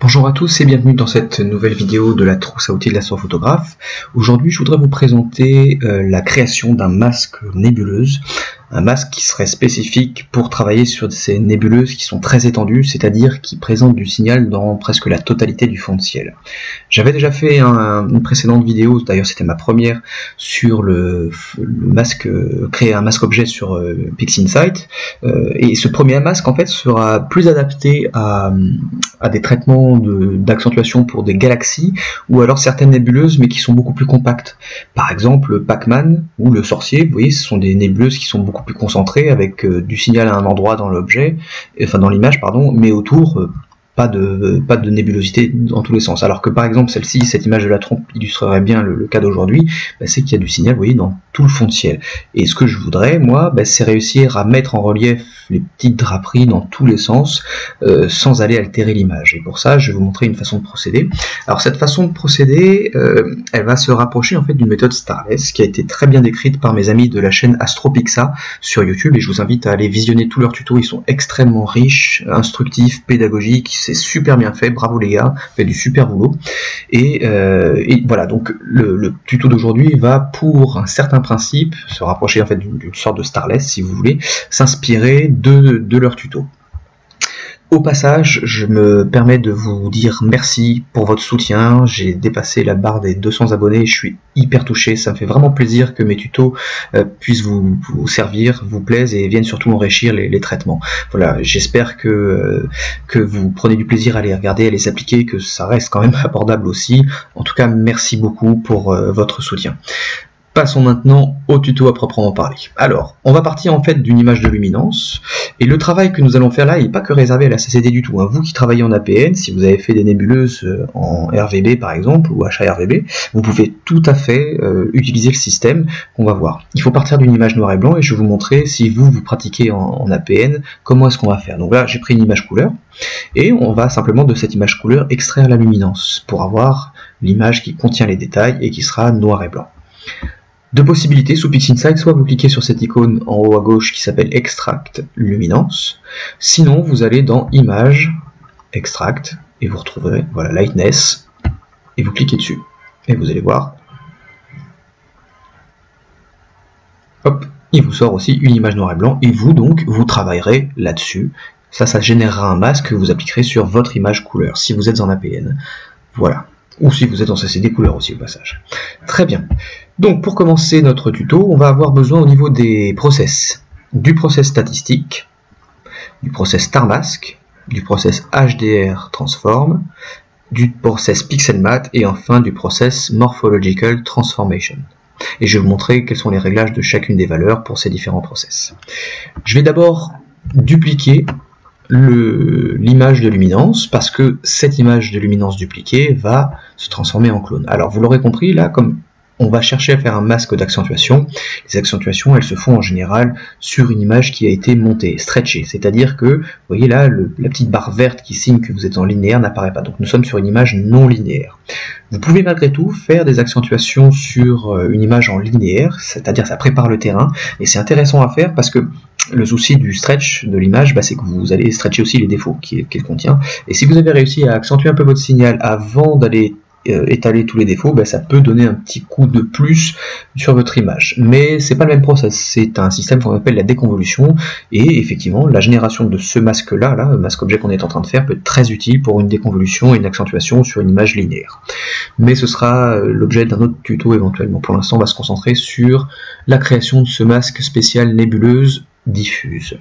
Bonjour à tous et bienvenue dans cette nouvelle vidéo de la trousse à outils de l'astrophotographe. Aujourd'hui je voudrais vous présenter la création d'un masque nébuleuse, un masque qui serait spécifique pour travailler sur ces nébuleuses qui sont très étendues, c'est-à-dire qui présentent du signal dans presque la totalité du fond de ciel. J'avais déjà fait une précédente vidéo, d'ailleurs c'était ma première, sur le masque, créer un masque objet sur PixInsight, et ce premier masque en fait sera plus adapté à des traitements d'accentuation pour des galaxies ou alors certaines nébuleuses mais qui sont beaucoup plus compactes. Par exemple Pac-Man ou le sorcier, vous voyez, ce sont des nébuleuses qui sont beaucoup plus concentrées avec du signal à un endroit dans l'objet, enfin dans l'image pardon, mais autour pas de nébulosité dans tous les sens. Alors que par exemple celle-ci, cette image de la trompe illustrerait bien le cas d'aujourd'hui, c'est qu'il y a du signal, vous voyez, dans tout le fond de ciel. Et ce que je voudrais, moi, c'est réussir à mettre en relief les petites draperies dans tous les sens, sans aller altérer l'image. Et pour ça, je vais vous montrer une façon de procéder. Alors cette façon de procéder, elle va se rapprocher en fait d'une méthode Starless, qui a été très bien décrite par mes amis de la chaîne AstroPixa sur YouTube, et je vous invite à aller visionner tous leurs tutos, ils sont extrêmement riches, instructifs, pédagogiques, c'est super bien fait, bravo les gars, fait du super boulot. Et voilà, donc le tuto d'aujourd'hui va pour un certain principe, se rapprocher en fait d'une sorte de Starless si vous voulez, s'inspirer de leur tuto. Au passage, je me permets de vous dire merci pour votre soutien. J'ai dépassé la barre des 200 abonnés, je suis hyper touché, ça me fait vraiment plaisir que mes tutos puissent vous servir, vous plaisent et viennent surtout enrichir les traitements. Voilà, j'espère que vous prenez du plaisir à les regarder, à les appliquer, que ça reste quand même abordable aussi. En tout cas, merci beaucoup pour votre soutien. Passons maintenant au tuto à proprement parler. Alors, on va partir en fait d'une image de luminance, et le travail que nous allons faire là, il n'est pas que réservé à la CCD du tout. Vous qui travaillez en APN, si vous avez fait des nébuleuses en RVB par exemple, ou HARVB, vous pouvez tout à fait utiliser le système qu'on va voir. Il faut partir d'une image noir et blanc, et je vais vous montrer, si vous pratiquez en APN, comment est-ce qu'on va faire. Donc là, j'ai pris une image couleur, et on va simplement de cette image couleur extraire la luminance, pour avoir l'image qui contient les détails, et qui sera noir et blanc. Deux possibilités sous PixInsight, soit vous cliquez sur cette icône en haut à gauche qui s'appelle Extract Luminance, sinon vous allez dans Image, Extract, et vous retrouverez, voilà, Lightness, et vous cliquez dessus, et vous allez voir, hop, il vous sort aussi une image noir et blanc, et vous donc, vous travaillerez là-dessus, ça générera un masque que vous appliquerez sur votre image couleur, si vous êtes en APN, voilà. Ou si vous êtes en CCD couleur aussi au passage. Très bien. Donc pour commencer notre tuto, on va avoir besoin au niveau des process. Du process statistique, du process StarMask, du process HDR Transform, du process PixelMatte et enfin du process Morphological Transformation. Et je vais vous montrer quels sont les réglages de chacune des valeurs pour ces différents process. Je vais d'abord dupliquer l'image de luminance, parce que cette image de luminance dupliquée va se transformer en clone. Alors vous l'aurez compris, là, comme on va chercher à faire un masque d'accentuation, les accentuations elles se font en général sur une image qui a été montée, stretchée, c'est-à-dire que, vous voyez là, la petite barre verte qui signe que vous êtes en linéaire n'apparaît pas, donc nous sommes sur une image non linéaire. Vous pouvez malgré tout faire des accentuations sur une image en linéaire, c'est-à-dire ça prépare le terrain, et c'est intéressant à faire parce que le souci du stretch de l'image, c'est que vous allez stretcher aussi les défauts qu'elle contient, et si vous avez réussi à accentuer un peu votre signal avant d'aller étaler tous les défauts, ça peut donner un petit coup de plus sur votre image. Mais c'est pas le même process, c'est un système qu'on appelle la déconvolution, et effectivement la génération de ce masque-là, le masque objet qu'on est en train de faire, peut être très utile pour une déconvolution et une accentuation sur une image linéaire. Mais ce sera l'objet d'un autre tuto éventuellement. Pour l'instant on va se concentrer sur la création de ce masque spécial nébuleuse diffuse.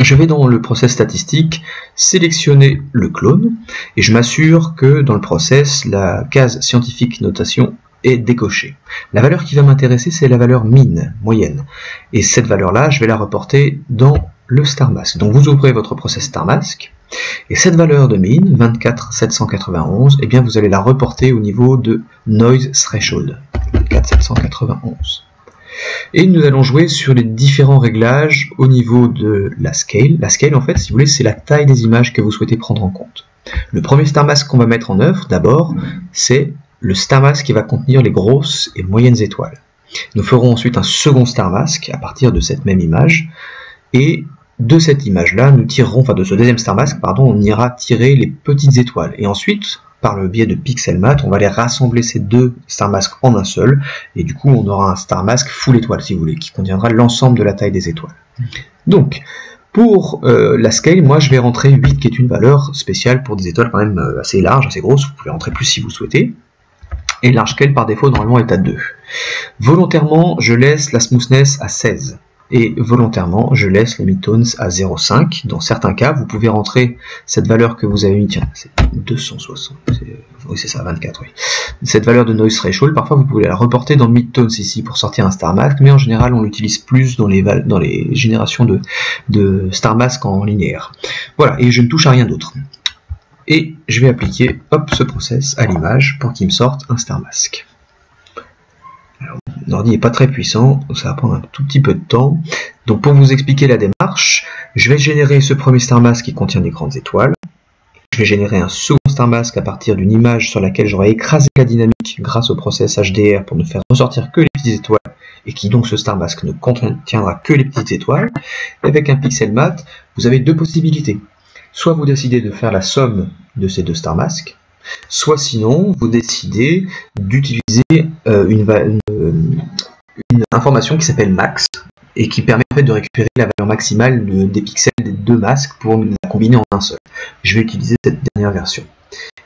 Je vais dans le process statistique sélectionner le clone et je m'assure que dans le process la case scientifique notation est décochée. La valeur qui va m'intéresser, c'est la valeur mean, moyenne, et cette valeur là je vais la reporter dans le StarMask. Donc vous ouvrez votre process StarMask et cette valeur de mean 24791, eh bien vous allez la reporter au niveau de noise threshold 24791. Et nous allons jouer sur les différents réglages au niveau de la scale. La scale, en fait, si vous voulez, c'est la taille des images que vous souhaitez prendre en compte. Le premier StarMask qu'on va mettre en œuvre, d'abord, c'est le StarMask qui va contenir les grosses et moyennes étoiles. Nous ferons ensuite un second StarMask à partir de cette même image, et de cette image-là, nous tirerons, enfin de ce deuxième star mask, pardon, on ira tirer les petites étoiles. Et ensuite, par le biais de pixel math, on va les rassembler ces deux star masks en un seul, et du coup on aura un star mask full étoile, si vous voulez, qui contiendra l'ensemble de la taille des étoiles. Donc, pour la scale, moi je vais rentrer 8, qui est une valeur spéciale pour des étoiles quand même assez larges, assez grosses, vous pouvez rentrer plus si vous souhaitez. Et large scale par défaut normalement est à 2. Volontairement, je laisse la smoothness à 16. Et volontairement, je laisse les midtones à 0,5. Dans certains cas, vous pouvez rentrer cette valeur que vous avez mis, tiens, c'est 260, oui c'est ça, 24, oui. Cette valeur de noise threshold, parfois vous pouvez la reporter dans midtones ici pour sortir un star mask, mais en général on l'utilise plus dans les générations de star mask en linéaire. Voilà, et je ne touche à rien d'autre. Et je vais appliquer, hop, ce process à l'image pour qu'il me sorte un star mask. L'ordi n'est pas très puissant, ça va prendre un tout petit peu de temps. Donc pour vous expliquer la démarche, je vais générer ce premier star mask qui contient des grandes étoiles. Je vais générer un second star mask à partir d'une image sur laquelle j'aurai écrasé la dynamique grâce au process HDR pour ne faire ressortir que les petites étoiles, et qui donc ce star mask ne contiendra que les petites étoiles. Et avec un pixel math, vous avez deux possibilités. Soit vous décidez de faire la somme de ces deux star masks, soit sinon vous décidez d'utiliser une information qui s'appelle max et qui permet en fait de récupérer la valeur maximale des pixels des deux masques pour la combiner en un seul. Je vais utiliser cette dernière version.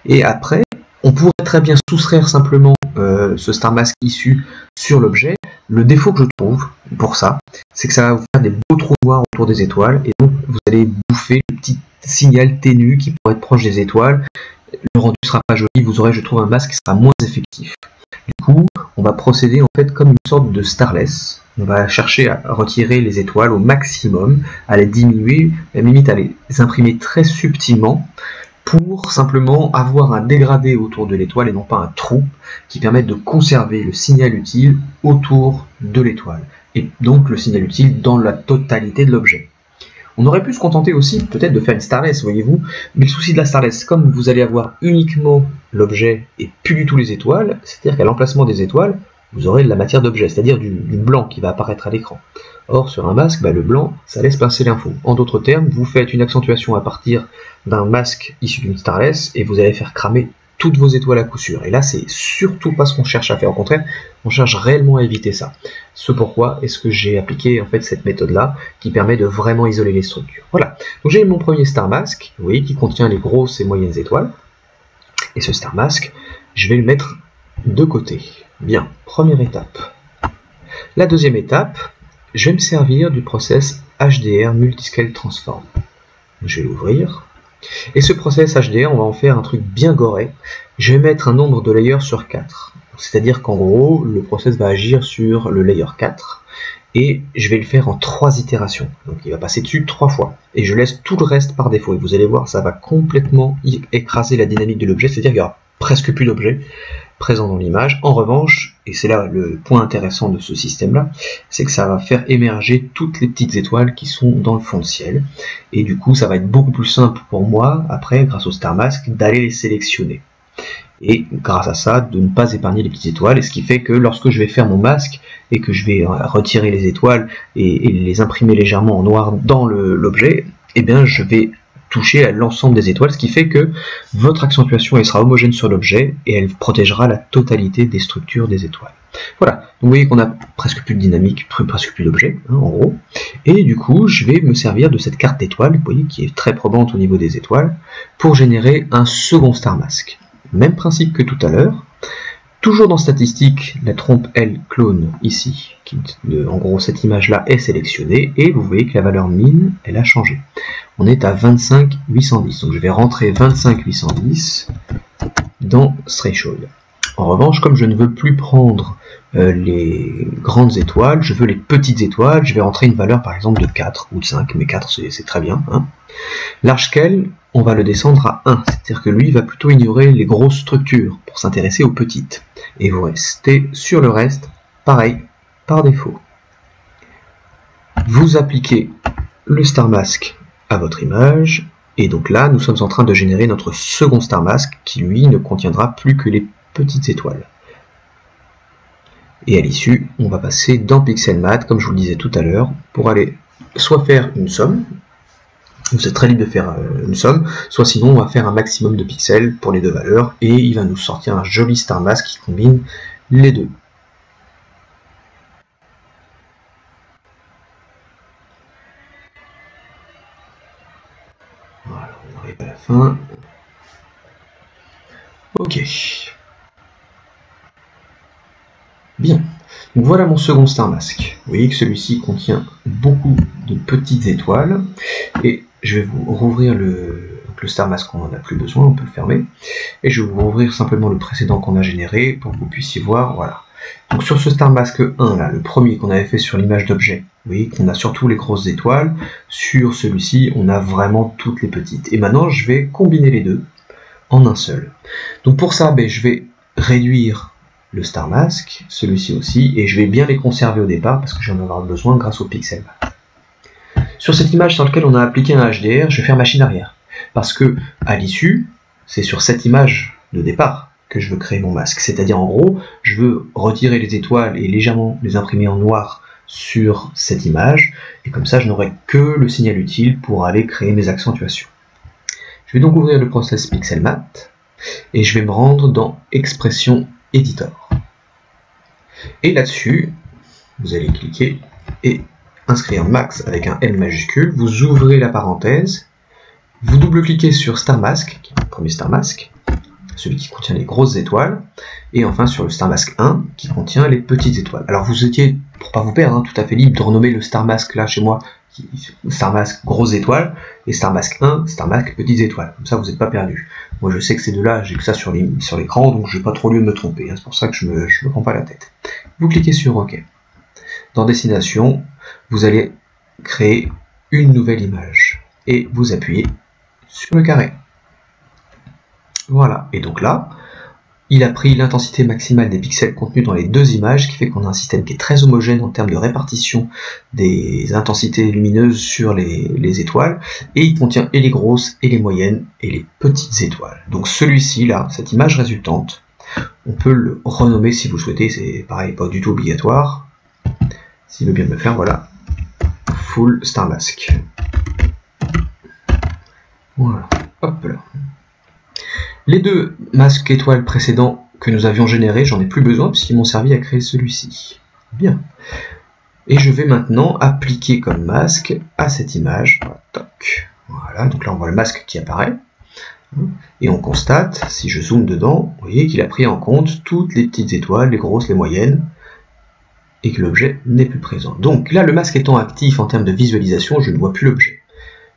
Et après, on pourrait très bien soustraire simplement ce star mask issu sur l'objet. Le défaut que je trouve pour ça, c'est que ça va vous faire des beaux trous noirs autour des étoiles, et donc vous allez bouffer le petit signal ténu qui pourrait être proche des étoiles. Le rendu sera pas joli, vous aurez, je trouve, un masque qui sera moins effectif. Du coup, on va procéder en fait comme une sorte de starless. On va chercher à retirer les étoiles au maximum, à les diminuer, à la limite à les imprimer très subtilement, pour simplement avoir un dégradé autour de l'étoile et non pas un trou, qui permette de conserver le signal utile autour de l'étoile, et donc le signal utile dans la totalité de l'objet. On aurait pu se contenter aussi peut-être de faire une starless, voyez-vous, mais le souci de la starless, comme vous allez avoir uniquement l'objet et plus du tout les étoiles, c'est-à-dire qu'à l'emplacement des étoiles, vous aurez de la matière d'objet, c'est-à-dire du blanc qui va apparaître à l'écran. Or, sur un masque, le blanc, ça laisse passer l'info. En d'autres termes, vous faites une accentuation à partir d'un masque issu d'une starless et vous allez faire cramer toutes vos étoiles à coup sûr. Et là, c'est surtout pas ce qu'on cherche à faire. Au contraire, on cherche réellement à éviter ça. Ce pourquoi est-ce que j'ai appliqué en fait cette méthode-là qui permet de vraiment isoler les structures. Voilà. Donc j'ai mon premier star mask, vous voyez, qui contient les grosses et moyennes étoiles. Et ce star mask, je vais le mettre de côté. Bien, première étape. La deuxième étape, je vais me servir du process HDR Multiscale Transform. Je vais l'ouvrir. Et ce process HDR, on va en faire un truc bien goré. Je vais mettre un nombre de layers sur 4. C'est-à-dire qu'en gros, le process va agir sur le layer 4. Et je vais le faire en 3 itérations. Donc il va passer dessus 3 fois. Et je laisse tout le reste par défaut. Et vous allez voir, ça va complètement écraser la dynamique de l'objet. C'est-à-dire qu'il n'y aura presque plus d'objets présents dans l'image. En revanche, et c'est là le point intéressant de ce système-là, c'est que ça va faire émerger toutes les petites étoiles qui sont dans le fond de ciel. Et du coup, ça va être beaucoup plus simple pour moi, après, grâce au Star Mask, d'aller les sélectionner. Et grâce à ça, de ne pas épargner les petites étoiles. Et ce qui fait que lorsque je vais faire mon masque, et que je vais retirer les étoiles, et les imprimer légèrement en noir dans l'objet, eh bien, je vais toucher à l'ensemble des étoiles, ce qui fait que votre accentuation elle sera homogène sur l'objet et elle protégera la totalité des structures des étoiles. Voilà, donc vous voyez qu'on a presque plus de dynamique, presque plus d'objets, en gros, et du coup je vais me servir de cette carte d'étoiles, vous voyez, qui est très probante au niveau des étoiles, pour générer un second star mask. Même principe que tout à l'heure. Toujours dans statistique, la trompe L clone ici, en gros cette image-là est sélectionnée, et vous voyez que la valeur min, elle a changé. On est à 25,810, donc je vais rentrer 25,810 dans threshold. En revanche, comme je ne veux plus prendre les grandes étoiles, je veux les petites étoiles, je vais rentrer une valeur par exemple de 4 ou de 5, mais 4 c'est très bien. Hein. Large scale, on va le descendre à 1, c'est-à-dire que lui va plutôt ignorer les grosses structures pour s'intéresser aux petites. Et vous restez sur le reste, pareil, par défaut. Vous appliquez le star mask à votre image, et donc là nous sommes en train de générer notre second star mask qui lui ne contiendra plus que les petites étoiles. Et à l'issue, on va passer dans Pixel Math, comme je vous le disais tout à l'heure, pour aller soit faire une somme, vous êtes très libre de faire une somme, soit sinon on va faire un maximum de pixels pour les deux valeurs, et il va nous sortir un joli star mask qui combine les deux. Voilà, on arrive à la fin. Ok. Bien. Donc voilà mon second star mask. Vous voyez que celui-ci contient beaucoup de petites étoiles, et je vais vous rouvrir le star mask qu'on n'en a plus besoin, on peut le fermer, et je vais vous rouvrir simplement le précédent qu'on a généré pour que vous puissiez voir. Voilà. Donc sur ce star mask 1 là, le premier qu'on avait fait sur l'image d'objet, vous voyez qu'on a surtout les grosses étoiles. Sur celui-ci on a vraiment toutes les petites, et maintenant je vais combiner les deux en un seul. Donc pour ça je vais réduire le star mask, celui-ci aussi, et je vais bien les conserver au départ parce que j'en avoir besoin grâce au pixel map. Sur cette image sur laquelle on a appliqué un HDR, je vais faire machine arrière parce que à l'issue, c'est sur cette image de départ que je veux créer mon masque. C'est-à-dire en gros, je veux retirer les étoiles et légèrement les imprimer en noir sur cette image, et comme ça je n'aurai que le signal utile pour aller créer mes accentuations. Je vais donc ouvrir le process pixel mat et je vais me rendre dans expression Editor. Et là-dessus, vous allez cliquer et inscrire max avec un M majuscule, vous ouvrez la parenthèse, vous double-cliquez sur Star Mask, qui est le premier Star Mask, celui qui contient les grosses étoiles, et enfin sur le Star Mask 1, qui contient les petites étoiles. Alors vous étiez, pour pas vous perdre, tout à fait libre de renommer le Star Mask là chez moi, Star Mask grosses étoiles, et Star Mask 1, Star Mask petites étoiles. Comme ça vous n'êtes pas perdu. Moi je sais que ces deux-là, j'ai que ça sur l'écran, donc je n'ai pas trop lieu de me tromper. Hein. C'est pour ça que je me prends pas la tête. Vous cliquez sur OK. Dans Destination, vous allez créer une nouvelle image. Et vous appuyez sur le carré. Voilà. Et donc là, il a pris l'intensité maximale des pixels contenus dans les deux images, ce qui fait qu'on a un système qui est très homogène en termes de répartition des intensités lumineuses sur les étoiles, et il contient et les grosses, et les moyennes, et les petites étoiles. Donc celui-ci, là, cette image résultante, on peut le renommer si vous souhaitez, c'est pareil, pas du tout obligatoire. S'il veut bien me le faire, voilà, Full Star Mask. Voilà, hop là. Les deux masques étoiles précédents que nous avions générés, j'en ai plus besoin puisqu'ils m'ont servi à créer celui-ci. Bien. Et je vais maintenant appliquer comme masque à cette image. Toc. Voilà, donc là on voit le masque qui apparaît. Et on constate, si je zoome dedans, vous voyez qu'il a pris en compte toutes les petites étoiles, les grosses, les moyennes, et que l'objet n'est plus présent. Donc là, le masque étant actif en termes de visualisation, je ne vois plus l'objet.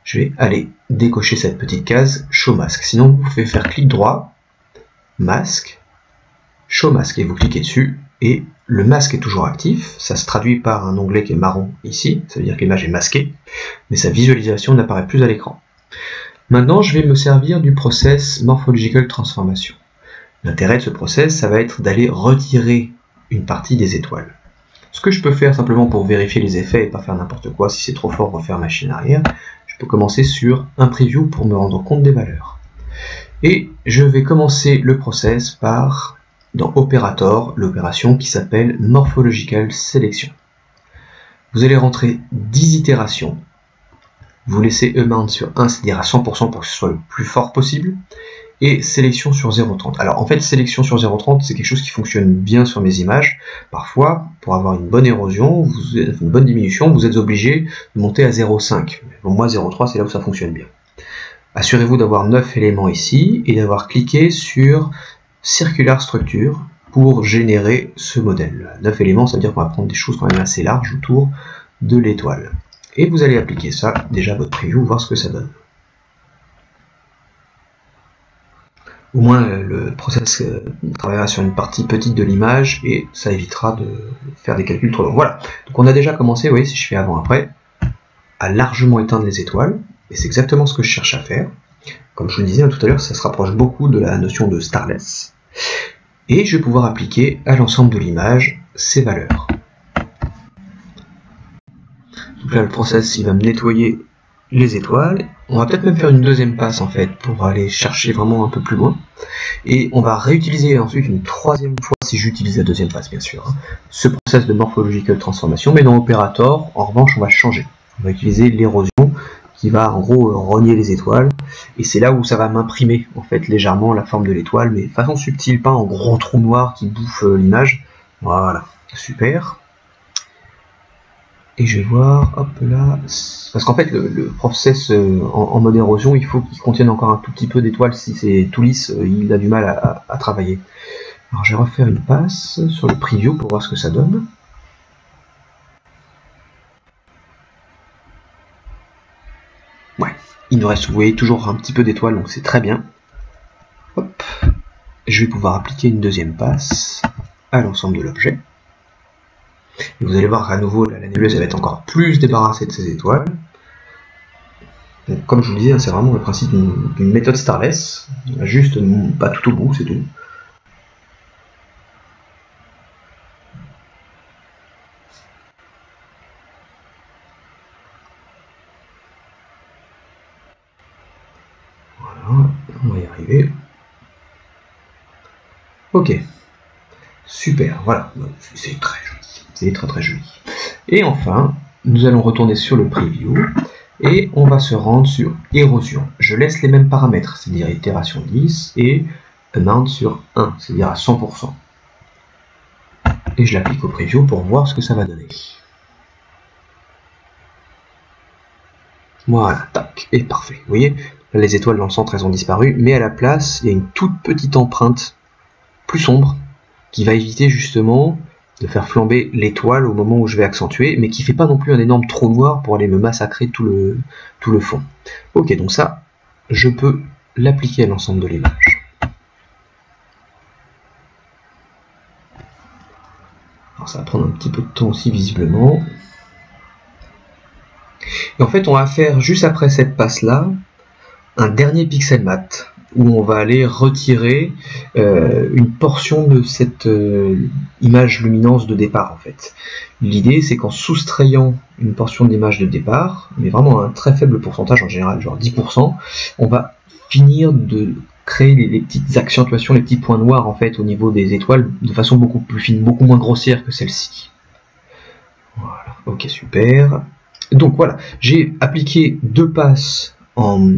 Je vais aller décocher cette petite case Show Mask. Sinon, vous pouvez faire clic droit, Masque, Show Mask, et vous cliquez dessus, et le masque est toujours actif. Ça se traduit par un onglet qui est marron ici, ça veut dire que l'image est masquée, mais sa visualisation n'apparaît plus à l'écran. Maintenant, je vais me servir du process Morphological Transformation. L'intérêt de ce process, ça va être d'aller retirer une partie des étoiles. Ce que je peux faire simplement pour vérifier les effets et pas faire n'importe quoi, si c'est trop fort, refaire machine arrière, je peux commencer sur un preview pour me rendre compte des valeurs. Et je vais commencer le process par, dans Operator, l'opération qui s'appelle Morphological Selection. Vous allez rentrer 10 itérations. Vous laissez amount sur 1, c'est-à-dire à 100% pour que ce soit le plus fort possible, et sélection sur 0,30. Alors en fait, sélection sur 0,30, c'est quelque chose qui fonctionne bien sur mes images. Parfois, pour avoir une bonne érosion, une bonne diminution, vous êtes obligé de monter à 0,5. Bon, moi 0,3, c'est là où ça fonctionne bien. Assurez-vous d'avoir 9 éléments ici, et d'avoir cliqué sur Circular Structure pour générer ce modèle. 9 éléments, ça veut dire qu'on va prendre des choses quand même assez larges autour de l'étoile. Et vous allez appliquer ça, déjà votre preview, voir ce que ça donne. Au moins le process travaillera sur une partie petite de l'image et ça évitera de faire des calculs trop longs. Voilà, donc on a déjà commencé, vous voyez, si je fais avant-après, à largement éteindre les étoiles, et c'est exactement ce que je cherche à faire. Comme je vous le disais tout à l'heure, ça se rapproche beaucoup de la notion de starless. Et je vais pouvoir appliquer à l'ensemble de l'image ces valeurs. Donc là, le process, il va me nettoyer les étoiles. On va peut-être même faire une deuxième passe en fait pour aller chercher vraiment un peu plus loin. Et on va réutiliser ensuite une troisième fois, si j'utilise la deuxième passe bien sûr, hein, ce process de morphological transformation, mais dans Operator, en revanche, on va changer. On va utiliser l'érosion qui va en gros rogner les étoiles, et c'est là où ça va m'imprimer en fait légèrement la forme de l'étoile, mais de façon subtile, pas en gros trou noir qui bouffe l'image. Voilà, super. Et je vais voir, hop là, parce qu'en fait le process en mode érosion, il faut qu'il contienne encore un tout petit peu d'étoiles. Si c'est tout lisse, il a du mal à travailler. Alors je vais refaire une passe sur le preview pour voir ce que ça donne. Ouais, il nous reste, vous voyez, toujours un petit peu d'étoiles, donc c'est très bien. Hop, je vais pouvoir appliquer une deuxième passe à l'ensemble de l'objet. Et vous allez voir qu'à nouveau, la nébuleuse va être encore plus débarrassée de ses étoiles. Donc, comme je vous le disais, c'est vraiment le principe d'une méthode starless, juste pas tout au bout, c'est tout. Voilà, on va y arriver. Ok, super, voilà, c'est très joli, c'est très joli. Et enfin, nous allons retourner sur le preview, et on va se rendre sur érosion. Je laisse les mêmes paramètres, c'est-à-dire itération 10, et amount sur 1, c'est-à-dire à 100%. Et je l'applique au preview pour voir ce que ça va donner. Voilà, tac, et parfait. Vous voyez, là, les étoiles dans le centre, elles ont disparu, mais à la place, il y a une toute petite empreinte plus sombre qui va éviter justement de faire flamber l'étoile au moment où je vais accentuer, mais qui fait pas non plus un énorme trou noir pour aller me massacrer tout le fond. Ok, donc ça, je peux l'appliquer à l'ensemble de l'image. Alors ça va prendre un petit peu de temps aussi visiblement. Et en fait, on va faire juste après cette passe-là un dernier pixel mat où on va aller retirer une portion de cette image lumineuse de départ en fait. L'idée c'est qu'en soustrayant une portion de l'image de départ, mais vraiment un très faible pourcentage en général, genre 10%, on va finir de créer les petites accentuations, les petits points noirs en fait au niveau des étoiles de façon beaucoup plus fine, beaucoup moins grossière que celle-ci. Voilà, ok super. Donc voilà, j'ai appliqué 2 passes en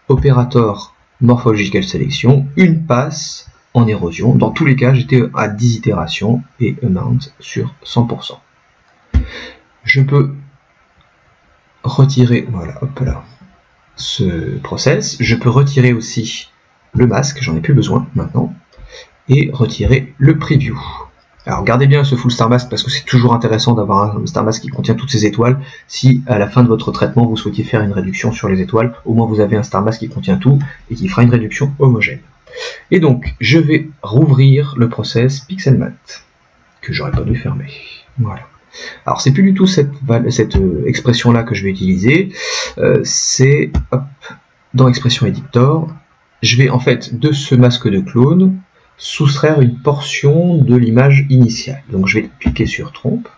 opérateur Morphological Selection, une passe en érosion. Dans tous les cas, j'étais à 10 itérations et amount sur 100%. Je peux retirer, voilà, hop là, ce process. Je peux retirer aussi le masque, j'en ai plus besoin maintenant, et retirer le preview. Alors gardez bien ce full star mask parce que c'est toujours intéressant d'avoir un star mask qui contient toutes ces étoiles. Si à la fin de votre traitement vous souhaitiez faire une réduction sur les étoiles, au moins vous avez un star mask qui contient tout et qui fera une réduction homogène. Et donc je vais rouvrir le process pixel mat que j'aurais pas dû fermer. Voilà. Alors c'est plus du tout cette expression là que je vais utiliser. C'est dans expression editor. Je vais en fait de ce masque de clone soustraire une portion de l'image initiale. Donc je vais cliquer sur trompe,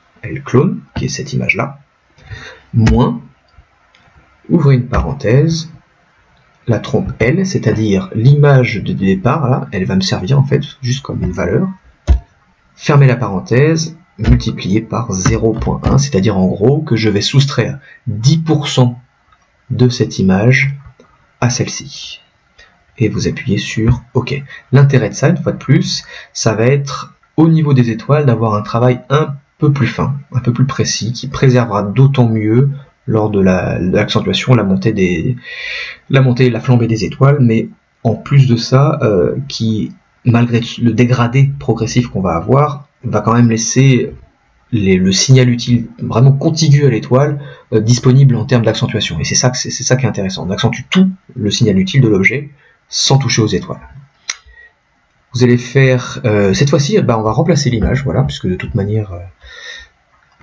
clone, qui est cette image-là, moins, ouvrez une parenthèse, la trompe L, c'est-à-dire l'image de départ, là, elle va me servir en fait juste comme une valeur, fermez la parenthèse, multiplié par 0.1, c'est-à-dire en gros que je vais soustraire 10% de cette image à celle-ci. Et vous appuyez sur OK. L'intérêt de ça, une fois de plus, ça va être au niveau des étoiles d'avoir un travail un peu plus fin, un peu plus précis, qui préservera d'autant mieux lors de l'accentuation, la montée et la flambée des étoiles, mais en plus de ça, qui, malgré le dégradé progressif qu'on va avoir, va quand même laisser le signal utile vraiment contigu à l'étoile disponible en termes d'accentuation. Et c'est ça qui est intéressant. On accentue tout le signal utile de l'objet sans toucher aux étoiles. Vous allez faire cette fois-ci, on va remplacer l'image, voilà, puisque de toute manière,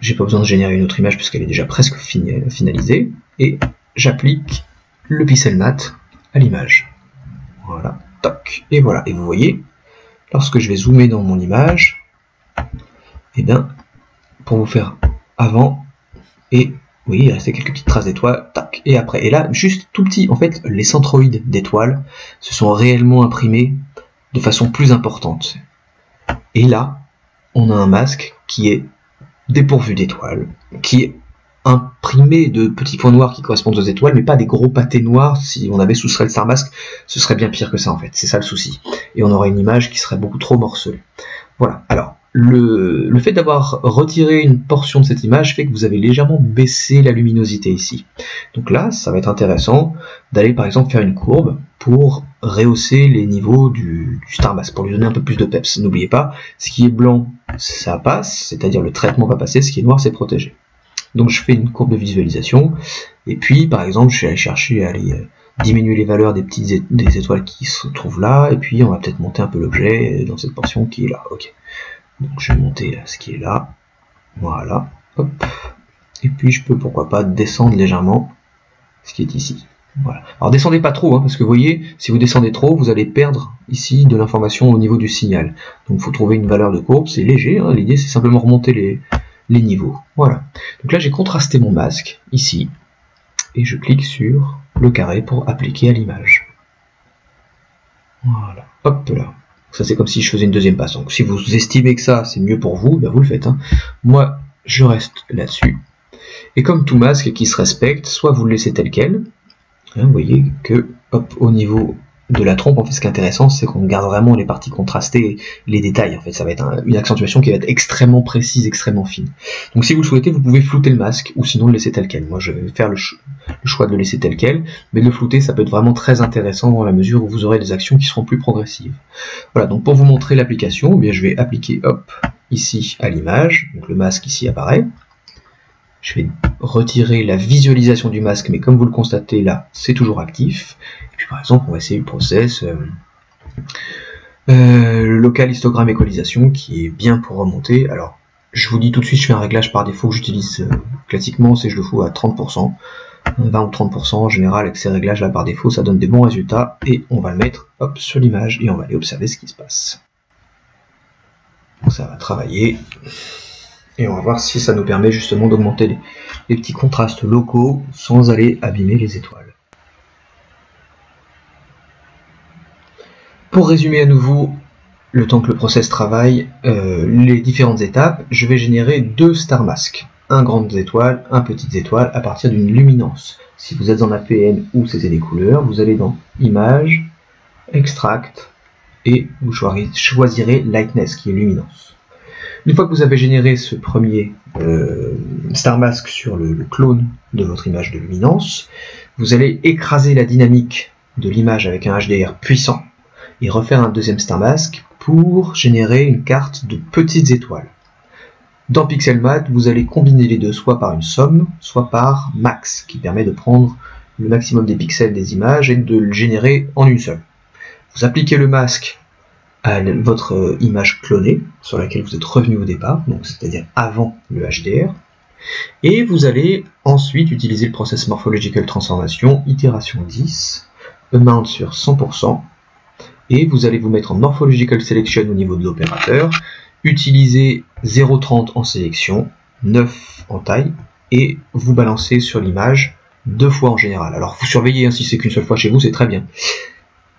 j'ai pas besoin de générer une autre image puisqu'elle est déjà presque finalisée, et j'applique le pixel mat à l'image. Voilà, toc, et voilà. Et vous voyez, lorsque je vais zoomer dans mon image, et bien, pour vous faire avant et oui, il restait quelques petites traces d'étoiles, tac, et après. Et là, juste tout petit, en fait, les centroïdes d'étoiles se sont réellement imprimés de façon plus importante. Et là, on a un masque qui est dépourvu d'étoiles, qui est imprimer de petits points noirs qui correspondent aux étoiles, mais pas des gros pâtés noirs. Si on avait soustrait le Star Mask, ce serait bien pire que ça en fait, c'est ça le souci. Et on aurait une image qui serait beaucoup trop morcelée. Voilà, alors, le fait d'avoir retiré une portion de cette image fait que vous avez légèrement baissé la luminosité ici. Donc là, ça va être intéressant d'aller par exemple faire une courbe pour rehausser les niveaux du Star Mask, pour lui donner un peu plus de peps. N'oubliez pas, ce qui est blanc, ça passe, c'est-à-dire le traitement va passer, ce qui est noir, c'est protégé. Donc je fais une courbe de visualisation, et puis par exemple, je suis allé chercher à aller diminuer les valeurs des étoiles qui se trouvent là, et puis on va peut-être monter un peu l'objet dans cette portion qui est là. Ok. Donc je vais monter ce qui est là, voilà, hop, et puis je peux pourquoi pas descendre légèrement ce qui est ici. Voilà. Alors descendez pas trop, parce que vous voyez, si vous descendez trop, vous allez perdre ici de l'information au niveau du signal. Donc il faut trouver une valeur de courbe, c'est léger, l'idée c'est simplement remonter les niveaux. Voilà. Donc là j'ai contrasté mon masque, ici, et je clique sur le carré pour appliquer à l'image. Voilà, hop là. Ça c'est comme si je faisais une deuxième passe. Donc si vous estimez que ça c'est mieux pour vous, ben vous le faites. Moi je reste là-dessus. Et comme tout masque qui se respecte, soit vous le laissez tel quel. Vous voyez que hop, au niveau de la trompe, en fait ce qui est intéressant c'est qu'on garde vraiment les parties contrastées, les détails. En fait ça va être une accentuation qui va être extrêmement précise, extrêmement fine. Donc si vous le souhaitez, vous pouvez flouter le masque ou sinon le laisser tel quel. Moi je vais faire le choix de le laisser tel quel, mais de le flouter ça peut être vraiment très intéressant dans la mesure où vous aurez des actions qui seront plus progressives. Voilà, donc pour vous montrer l'application, bien je vais appliquer hop ici à l'image, donc le masque ici apparaît. Je vais retirer la visualisation du masque, mais comme vous le constatez là, c'est toujours actif. Et puis par exemple, on va essayer le process local histogramme équalisation, qui est bien pour remonter. Alors, je vous dis tout de suite, je fais un réglage par défaut que j'utilise classiquement, c'est je le fous à 30%, 20 ou 30% en général. Avec ces réglages là par défaut, ça donne des bons résultats. Et on va le mettre hop, sur l'image et on va aller observer ce qui se passe. Donc, ça va travailler. Et on va voir si ça nous permet justement d'augmenter les petits contrastes locaux sans aller abîmer les étoiles. Pour résumer à nouveau, le temps que le process travaille, les différentes étapes, je vais générer deux Star Mask. Un grande étoile, un petite étoile à partir d'une luminance. Si vous êtes en APN ou c'était des couleurs, vous allez dans Image, Extract et vous choisirez Lightness qui est luminance. Une fois que vous avez généré ce premier Star Mask sur le clone de votre image de luminance, vous allez écraser la dynamique de l'image avec un HDR puissant et refaire un deuxième Star Mask pour générer une carte de petites étoiles. Dans Pixelmath, vous allez combiner les deux, soit par une somme, soit par max, qui permet de prendre le maximum des pixels des images et de le générer en une seule. Vous appliquez le masque à votre image clonée sur laquelle vous êtes revenu au départ, donc c'est-à-dire avant le HDR, et vous allez ensuite utiliser le process Morphological Transformation, itération 10, amount sur 100%, et vous allez vous mettre en Morphological Selection au niveau de l'opérateur, utiliser 0,30 en sélection, 9 en taille, et vous balancez sur l'image 2 fois en général. Alors vous surveillez, si c'est qu'une seule fois chez vous, c'est très bien.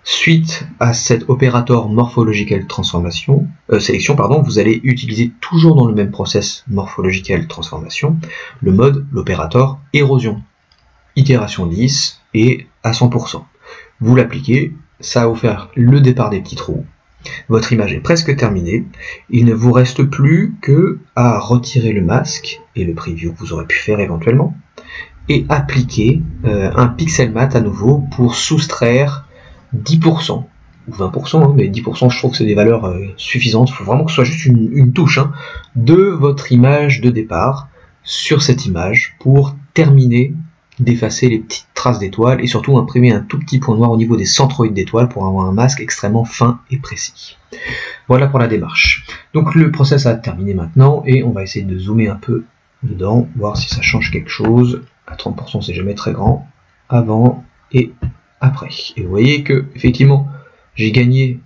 Suite à cet opérateur Morphological Transformation, sélection, vous allez utiliser toujours dans le même process Morphological Transformation le mode, l'opérateur érosion, itération 10 et à 100%. Vous l'appliquez, ça va vous faire le départ des petits trous. Votre image est presque terminée. Il ne vous reste plus que à retirer le masque et le preview que vous aurez pu faire éventuellement et appliquer un Pixelmath à nouveau pour soustraire 10% ou 20%, mais 10% je trouve que c'est des valeurs suffisantes. Il faut vraiment que ce soit juste une touche de votre image de départ sur cette image pour terminer d'effacer les petites traces d'étoiles et surtout imprimer un tout petit point noir au niveau des centroïdes d'étoiles pour avoir un masque extrêmement fin et précis. Voilà pour la démarche. Donc le process a terminé maintenant et on va essayer de zoomer un peu dedans, voir si ça change quelque chose. À 30% c'est jamais très grand, avant et après. Et vous voyez que effectivement j'ai gagné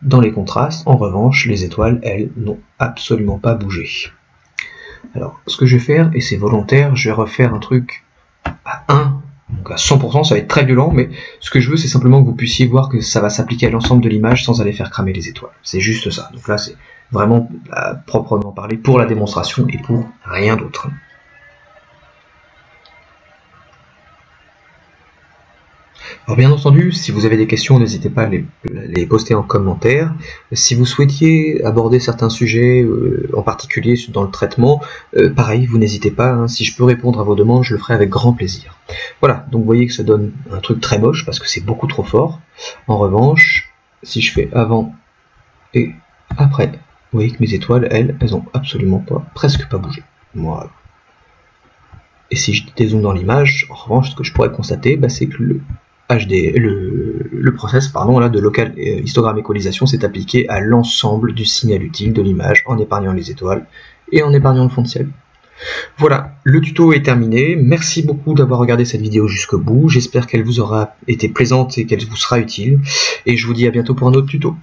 dans les contrastes, en revanche les étoiles elles n'ont absolument pas bougé. Alors ce que je vais faire, et c'est volontaire, je vais refaire un truc à 1, donc à 100%, ça va être très violent, mais ce que je veux c'est simplement que vous puissiez voir que ça va s'appliquer à l'ensemble de l'image sans aller faire cramer les étoiles. C'est juste ça. Donc là c'est vraiment proprement parlé pour la démonstration et pour rien d'autre. Alors bien entendu, si vous avez des questions, n'hésitez pas à les poster en commentaire. Si vous souhaitiez aborder certains sujets, en particulier dans le traitement, pareil, vous n'hésitez pas, hein, si je peux répondre à vos demandes, je le ferai avec grand plaisir. Voilà, donc vous voyez que ça donne un truc très moche, parce que c'est beaucoup trop fort. En revanche, si je fais avant et après, vous voyez que mes étoiles, elles ont absolument pas, presque pas bougé. Voilà. Et si je dézoome dans l'image, en revanche, ce que je pourrais constater, c'est que le process là, de local histogramme équalisation s'est appliqué à l'ensemble du signal utile de l'image en épargnant les étoiles et en épargnant le fond de ciel. Voilà, le tuto est terminé. Merci beaucoup d'avoir regardé cette vidéo jusqu'au bout. J'espère qu'elle vous aura été plaisante et qu'elle vous sera utile. Et je vous dis à bientôt pour un autre tuto.